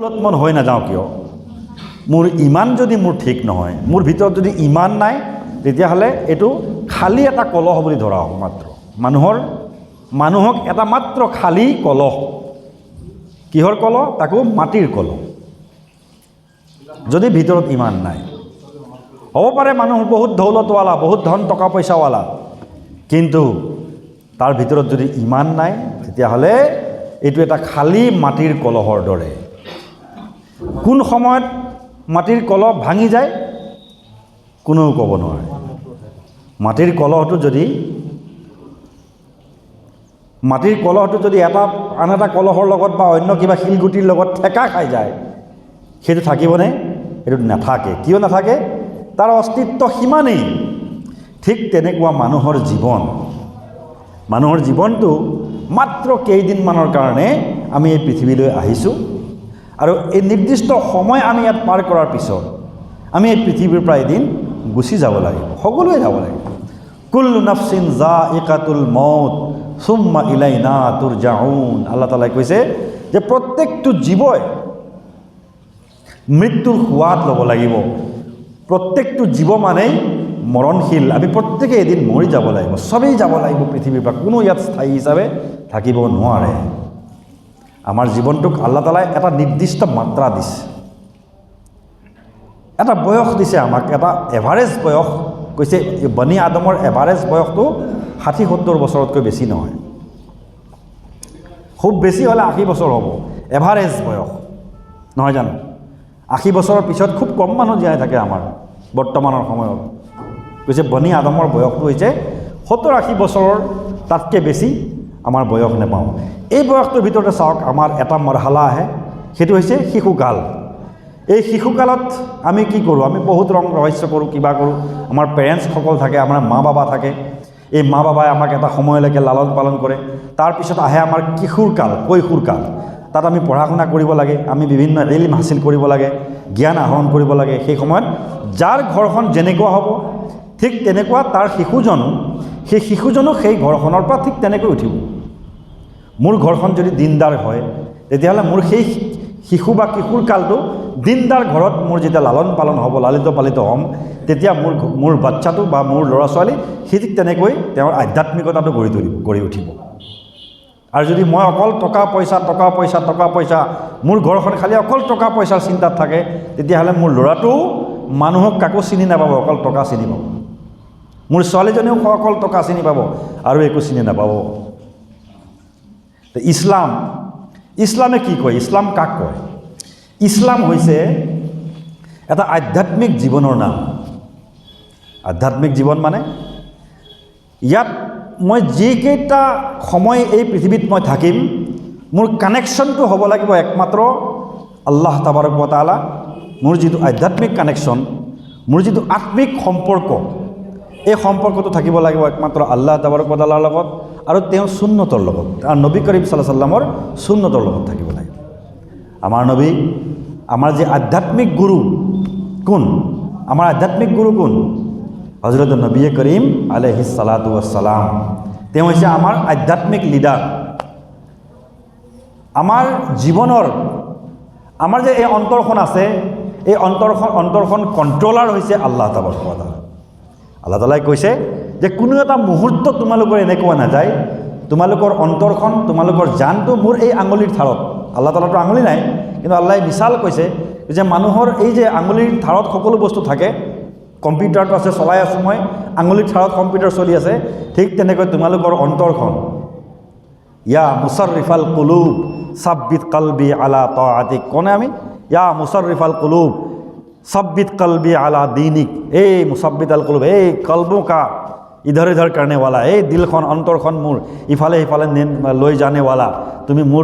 দৌলতমন হৈ নাযাওঁ কিয়, মোৰ ইমান যদি মোৰ ঠিক নহয়, মোৰ ভিতৰত যদি ইমান নাই, তেতিয়াহ'লে এইটো খালী এটা কলহ বুলি ধৰা হ'ব মাত্ৰ। মানুহক এটা মাত্ৰ খালী কলহ। কিহৰ কলহ? তাকো মাটিৰ কলহ, যদি ভিতৰত ইমান নাই। হ'ব পাৰে মানুহ বহুত দৌলতৱালা, বহুত ধন টকা পইচাৱালা, কিন্তু তাৰ ভিতৰত যদি ইমান নাই, তেতিয়াহ'লে এইটো এটা খালী মাটিৰ কলহৰ দৰে। কোন সময়ত মাটিৰ কলহ ভাঙি যায় কোনেও ক'ব নোৱাৰে। মাটিৰ কলহটো যদি আন এটা কলহৰ লগত বা অন্য কিবা শিলগুটিৰ লগত ঠেকা খাই যায়, সেইটো থাকিবনে? সেইটো নাথাকে। কিয় নাথাকে? তাৰ অস্তিত্ব সিমানেই। ঠিক তেনেকুৱা মানুহৰ জীৱনটো মাত্ৰ কেইদিনমানৰ কাৰণে আমি এই পৃথিৱীলৈ আহিছোঁ, আৰু এই নিৰ্দিষ্ট সময় আমি ইয়াত পাৰ কৰাৰ পিছত আমি এই পৃথিৱীৰ পৰা এদিন গুচি যাব লাগিব, সকলোৱে যাব লাগিব। কুল্লু নাফচিন যায়িকাতুল মউত সুম্মা ইলাইনা তুৰজাউন। আল্লাহ তাআলাই কৈছে যে প্ৰত্যেকটো জীৱই মৃত্যুৰ সোৱাদ ল'ব লাগিব। প্ৰত্যেকটো জীৱ মানেই মৰণশীল। আমি প্ৰত্যেকে এদিন মৰি যাব লাগিব, চবেই যাব লাগিব পৃথিৱীৰ পৰা, কোনো ইয়াত স্থায়ী হিচাপে থাকিব নোৱাৰে। আমাৰ জীৱনটোক আল্লাহ তাআলাই এটা নিৰ্দিষ্ট মাত্ৰা দিছে, এটা বয়স দিছে আমাক, এটা এভাৰেজ বয়স কৈছে। বনি আদমৰ এভাৰেজ বয়সটো 60-70 বছৰতকৈ বেছি নহয়, খুব বেছি হ'লে 80 বছৰ হ'ব এভাৰেজ বয়স, নহয় জানো? 80 বছৰৰ পিছত খুব কম মানুহ জীয়াই থাকে আমাৰ বৰ্তমানৰ সময়ত। কৈছে বনি আদমৰ বয়সটো হৈছে 70-80 বছৰৰ, তাতকৈ বেছি আমাৰ বয়স নাপাওঁ। এই বয়সটোৰ ভিতৰতে চাওক, আমাৰ এটা মৰহালা আহে, সেইটো হৈছে শিশুকাল। এই শিশুকালত আমি কি কৰোঁ? আমি বহুত ৰং ৰহস্য কৰোঁ, কিবা কৰোঁ। আমাৰ পেৰেণ্টছসকল থাকে, আমাৰ মা বাবা থাকে। এই মা বাবাই আমাক এটা সময়লৈকে লালন পালন কৰে। তাৰপিছত আহে আমাৰ কিশোৰকাল, কৈশোৰকাল। তাত আমি পঢ়া শুনা কৰিব লাগে, আমি বিভিন্ন ইলম হাচিল কৰিব লাগে, জ্ঞান আহৰণ কৰিব লাগে। সেই সময়ত যাৰ ঘৰখন যেনেকুৱা হ'ব, ঠিক তেনেকুৱা তাৰ শিশুজনো সেই ঘৰখনৰ পৰা ঠিক তেনেকৈ উঠিব। মোৰ ঘৰখন যদি দিনদাৰ হয়, তেতিয়াহ'লে মোৰ সেই শিশু বা কিশোৰ কালটো দিনদাৰ ঘৰত মোৰ যেতিয়া লালন পালন হ'ব, লালিত পালিত হ'ম, তেতিয়া মোৰ বাচ্চাটো বা মোৰ ল'ৰা ছোৱালী সি ঠিক তেনেকৈ তেওঁৰ আধ্যাত্মিকতাটো গঢ়ি উঠিব। আৰু যদি মই অকল টকা পইচা, মোৰ ঘৰখন খালি অকল টকা পইচাৰ চিন্তাত থাকে, তেতিয়াহ'লে মোৰ ল'ৰাটো মানুহক কাকো চিনি নাপাব, অকল টকা চিনি পাব। মোৰ ছোৱালীজনীও অকল টকা চিনি পাব আৰু একো চিনি নাপাব। ইছলামে কি কয়? ইছলাম কাক কয়? ইছলাম হৈছে এটা আধ্যাত্মিক জীৱনৰ নাম। আধ্যাত্মিক জীৱন মানে ইয়াত মই যিকেইটা সময় এই পৃথিৱীত মই থাকিম, মোৰ কানেকশ্যনটো হ'ব লাগিব একমাত্ৰ আল্লাহ তাবাৰক ৱা তাআলা। মোৰ যিটো আধ্যাত্মিক কানেকশ্যন, মোৰ যিটো আত্মিক সম্পৰ্ক, এই সম্পৰ্কটো থাকিব লাগিব একমাত্ৰ আল্লাহ তাবাৰক ৱা তাআলাৰ লগত আৰু তেওঁৰ সুন্নতৰ লগত, আৰু নবী কৰিম সাল্লাল্লাহু আলাইহি ওয়াসাল্লামৰ সুন্নতৰ লগত থাকিব লাগিব। আমাৰ নবী, আমাৰ যে আধ্যাত্মিক গুৰু কোন? আমাৰ আধ্যাত্মিক গুৰু কোন? হযৰত নবী কৰিম আলাইহিস সালাতু ওয়াস সালাম। তেওঁ হৈছে আমাৰ আধ্যাত্মিক লিডাৰ। আমাৰ জীৱনৰ, আমাৰ যে এই অন্তৰখন আছে, এই অন্তৰখন কণ্ট্ৰলাৰ হৈছে আল্লাহ তাবাৰক ৱা তাআলা। আল্লাহ তাআলাই কৈছে যে কোনো এটা মুহূৰ্ত তোমালোকৰ এনেকুৱা নাযায়, তোমালোকৰ অন্তৰখন, তোমালোকৰ জানটো মোৰ এই আঙুলিৰ ধাৰত। আল্লাহ তাআলাতো আঙুলি নাই, কিন্তু আল্লাহে মিছাল কৈছে যে মানুহৰ এই যে আঙুলিৰ ধাৰত সকলো বস্তু থাকে, কম্পিউটাৰটো আছে, চলাই আছোঁ মই, আঙুলিৰ ধাৰত কম্পিউটাৰ চলি আছে, ঠিক তেনেকৈ তোমালোকৰ অন্তৰখন। ইয়া মুছাৰৰিফাল কুলুব সাব্বিত কলবি আলা তাআতিক। কোনে আমি? ইয়া মুছাৰৰিফাল কুলুব সাব্বিত কলবি আলা দীনিক। এই মুসাব্বিত আল কুলুব, এই কলবো কা ইধৰ ইধৰ কাৰণেৱালা, এই দিলখন, অন্তৰখন মোৰ ইফালে সিফালে লৈ জানেৱালা, তুমি মোৰ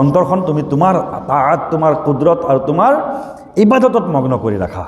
অন্তৰখন তুমি তোমাৰ তাআত, তোমাৰ কুদৰত আৰু তোমাৰ ইবাদতত মগ্ন কৰি ৰাখা।